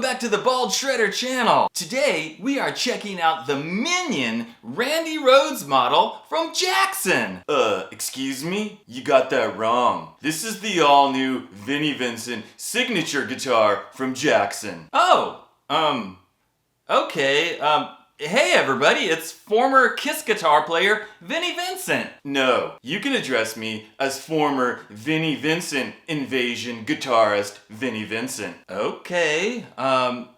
back to the Bald Shredder channel. Today, we are checking out the Minion Randy Rhoads model from Jackson. Excuse me? You got that wrong. This is the all-new Vinnie Vincent signature guitar from Jackson. Okay, hey everybody, it's former Kiss guitar player Vinnie Vincent. No, you can address me as former Vinnie Vincent invasion guitarist Vinnie Vincent. Okay,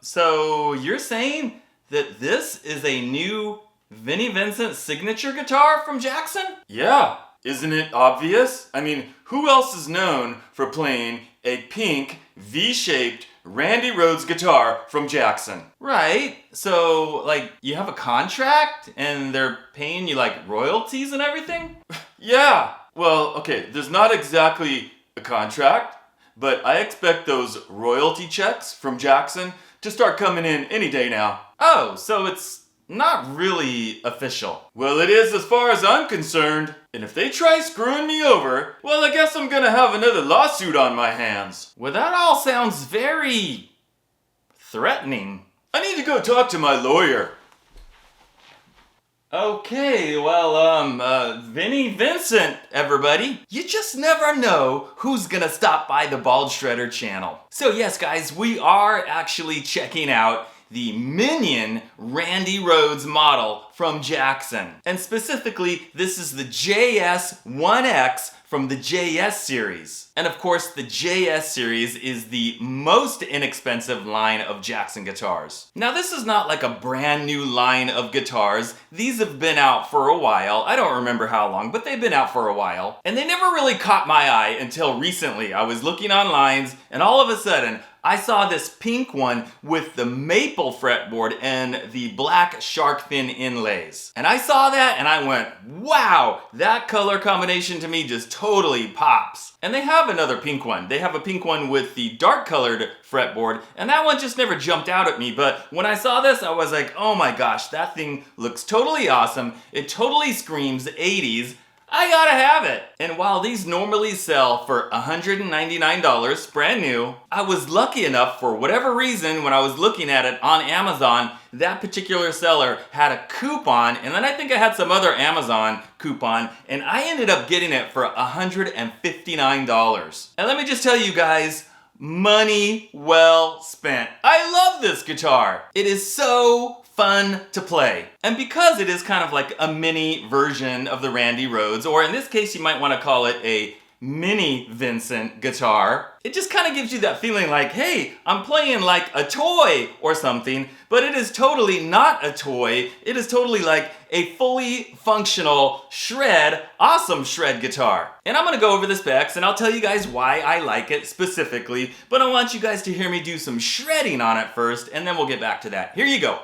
so you're saying that this is a new Vinnie Vincent signature guitar from Jackson? Yeah, isn't it obvious? I mean, who else is known for playing a pink V-shaped Randy Rhoads guitar from Jackson? Right, so like you have a contract and they're paying you like royalties and everything? Yeah, well, okay, there's not exactly a contract, but I expect those royalty checks from Jackson to start coming in any day now. Oh, so it's not really official. Well, it is as far as I'm concerned. And if they try screwing me over, well, I guess I'm gonna have another lawsuit on my hands. Well, that all sounds very threatening. I need to go talk to my lawyer. Okay, well, Vinnie Vincent, everybody. You just never know who's gonna stop by the Bald Shredder channel. So yes, guys, we are actually checking out the Minion Randy Rhoads model from Jackson. And specifically, this is the JS1X from the JS series. And of course, the JS series is the most inexpensive line of Jackson guitars. Now, this is not like a brand new line of guitars. These have been out for a while. I don't remember how long, but they've been out for a while. And they never really caught my eye until recently. I was looking online and all of a sudden, I saw this pink one with the maple fretboard and the black shark fin inlays. And I saw that and I went, wow, that color combination to me just totally pops. And they have another pink one. They have a pink one with the dark colored fretboard, and that one just never jumped out at me. But when I saw this, I was like, oh my gosh, that thing looks totally awesome. It totally screams 80s. I gotta have it. And while these normally sell for $199 brand new, I was lucky enough for whatever reason when I was looking at it on Amazon, that particular seller had a coupon, and then I think I had some other Amazon coupon, and I ended up getting it for $159. And let me just tell you guys, money well spent. I love this guitar. It is so fun to play. And because it is kind of like a mini version of the Randy Rhoads, or in this case you might want to call it a Mini Vincent guitar, it just kind of gives you that feeling like, hey, I'm playing like a toy or something, but it is totally not a toy. It is totally like a fully functional awesome shred guitar. And I'm gonna go over the specs and I'll tell you guys why I like it specifically, but I want you guys to hear me do some shredding on it first, and then we'll get back to that. Here you go.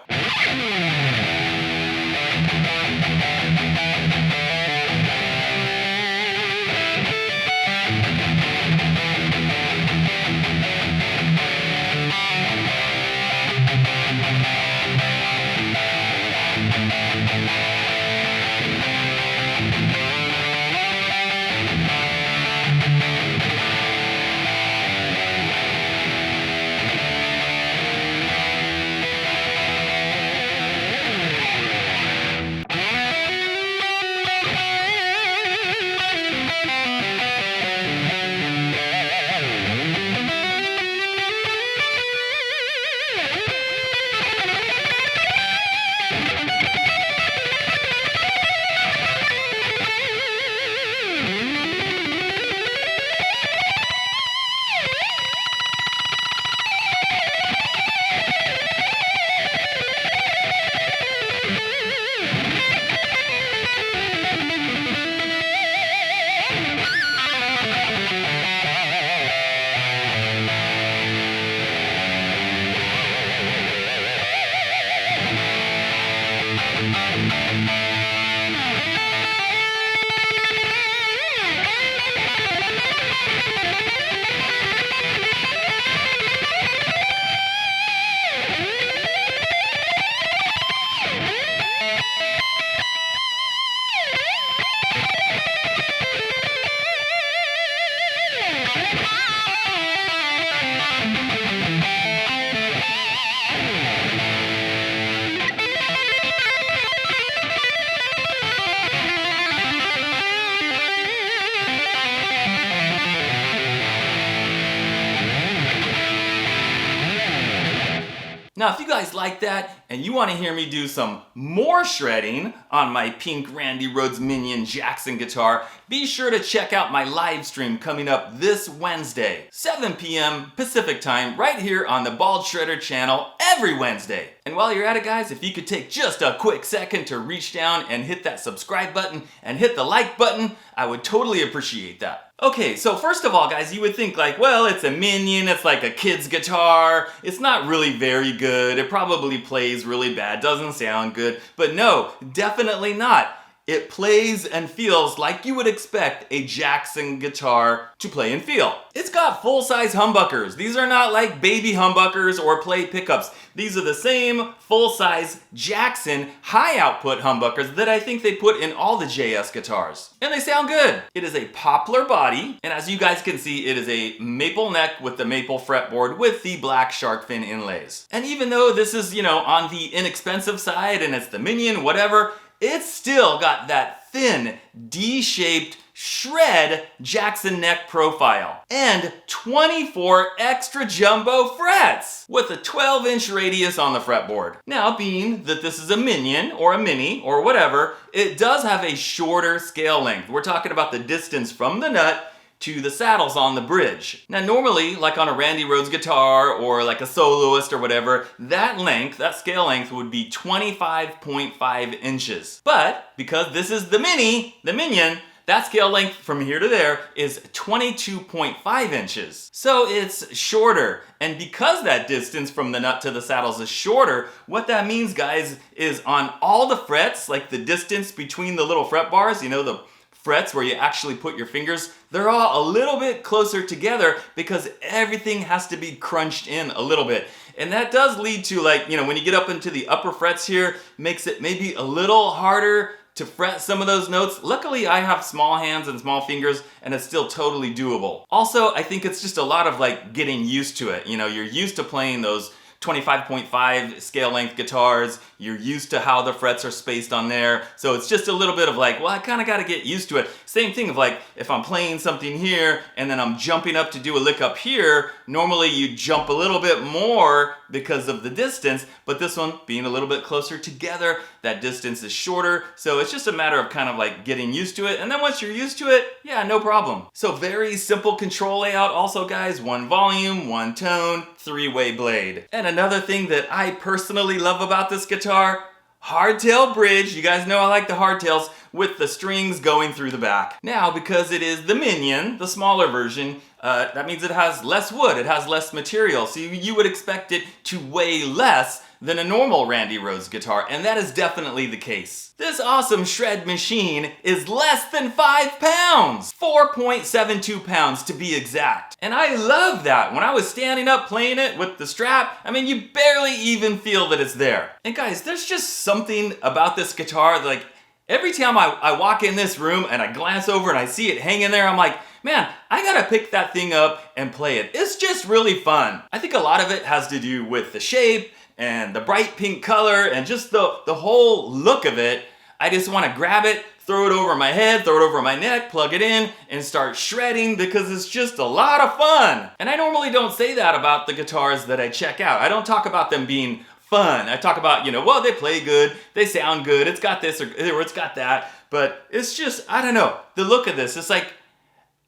Now, if you guys like that and you want to hear me do some more shredding on my pink Randy Rhoads Minion Jackson guitar, be sure to check out my live stream coming up this Wednesday, 7 p.m. Pacific time, right here on the Bald Shredder channel every Wednesday. And while you're at it, guys, if you could take just a quick second to reach down and hit that subscribe button and hit the like button, I would totally appreciate that. Okay, so first of all, guys, you would think like, well, it's a Minion, it's like a kid's guitar, it's not really very good, it probably plays really bad, doesn't sound good, but no, definitely not. It plays and feels like you would expect a Jackson guitar to play and feel. It's got full-size humbuckers. These are not like baby humbuckers or play pickups. These are the same full-size Jackson high-output humbuckers that I think they put in all the JS guitars. And they sound good. It is a poplar body, and as you guys can see, it is a maple neck with the maple fretboard with the black shark fin inlays. And even though this is, on the inexpensive side and it's the Minion, whatever, it's still got that thin, D-shaped shred Jackson neck profile and 24 extra jumbo frets with a 12-inch radius on the fretboard. Now, being that this is a Minion or a Mini or whatever, it does have a shorter scale length. We're talking about the distance from the nut to the saddles on the bridge. Now normally, like on a Randy Rhoads guitar or like a soloist or whatever, that length, that scale length would be 25.5 inches. But because this is the Minion, that scale length from here to there is 22.5 inches. So it's shorter. And because that distance from the nut to the saddles is shorter, what that means, guys, is on all the frets, like the distance between the little fret bars, the frets where you actually put your fingers, they're all a little bit closer together because everything has to be crunched in a little bit. And that does lead to, like, when you get up into the upper frets here, makes it maybe a little harder to fret some of those notes. Luckily, I have small hands and small fingers, and it's still totally doable. Also, I think it's just a lot of like getting used to it. You're used to playing those 25.5 scale length guitars, you're used to how the frets are spaced on there, so it's just a little bit of like, well, I kind of got to get used to it. Same thing of like, if I'm playing something here and then I'm jumping up to do a lick up here, normally you jump a little bit more because of the distance, but this one being a little bit closer together, that distance is shorter, so it's just a matter of kind of like getting used to it, and then once you're used to it, yeah, no problem. So very simple control layout also, guys, one volume, one tone, three-way blade. And another thing that I personally love about this guitar, hardtail bridge. You guys know I like the hardtails with the strings going through the back. Now, because it is the Minion, the smaller version, that means it has less wood, it has less material, so you would expect it to weigh less than a normal Randy Rhoads guitar, and that is definitely the case. This awesome shred machine is less than 5 pounds! 4.72 pounds to be exact. And I love that. When I was standing up playing it with the strap, you barely even feel that it's there. And guys, there's just something about this guitar, like, every time I walk in this room and I glance over and I see it hanging there, I'm like, man, I gotta pick that thing up and play it. It's just really fun. I think a lot of it has to do with the shape and the bright pink color and just the whole look of it. I just want to grab it, throw it over my head, throw it over my neck, plug it in, and start shredding because it's just a lot of fun. And I normally don't say that about the guitars that I check out. I don't talk about them being fun. I talk about, well, they play good, they sound good, it's got this or it's got that, but it's just, I don't know, the look of this, it's like,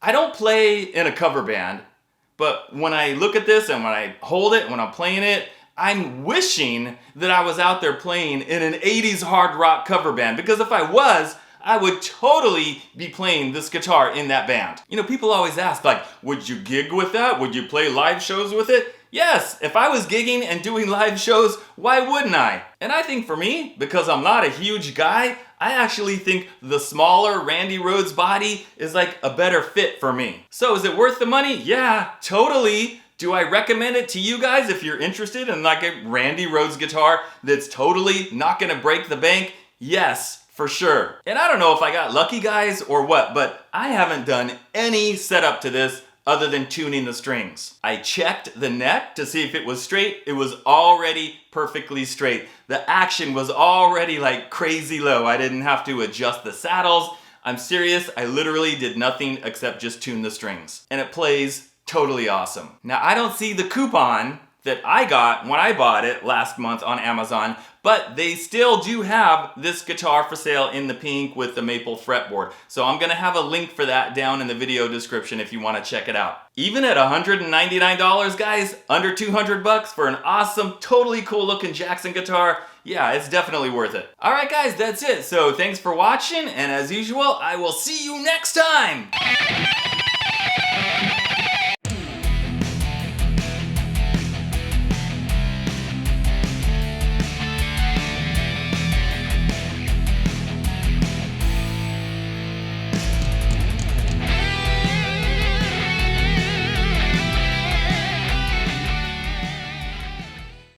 I don't play in a cover band, but when I look at this and when I hold it, when I'm playing it, I'm wishing that I was out there playing in an 80s hard rock cover band, because if I was, I would totally be playing this guitar in that band. People always ask, like, would you gig with that? Would you play live shows with it? Yes, if I was gigging and doing live shows, why wouldn't I? And I think for me, because I'm not a huge guy, I actually think the smaller Randy Rhoads body is like a better fit for me. So is it worth the money? Yeah, totally. Do I recommend it to you guys if you're interested in like a Randy Rhoads guitar that's totally not gonna break the bank? Yes, for sure. And I don't know if I got lucky, guys, or what, but I haven't done any setup to this other than tuning the strings. I checked the neck to see if it was straight. It was already perfectly straight. The action was already like crazy low. I didn't have to adjust the saddles. I'm serious, I literally did nothing except just tune the strings. And it plays totally awesome. Now, I don't see the coupon that I got when I bought it last month on Amazon, but they still do have this guitar for sale in the pink with the maple fretboard. So I'm gonna have a link for that down in the video description if you wanna check it out. Even at $199, guys, under 200 bucks for an awesome, totally cool looking Jackson guitar, yeah, it's definitely worth it. All right, guys, that's it. So thanks for watching, and as usual, I will see you next time.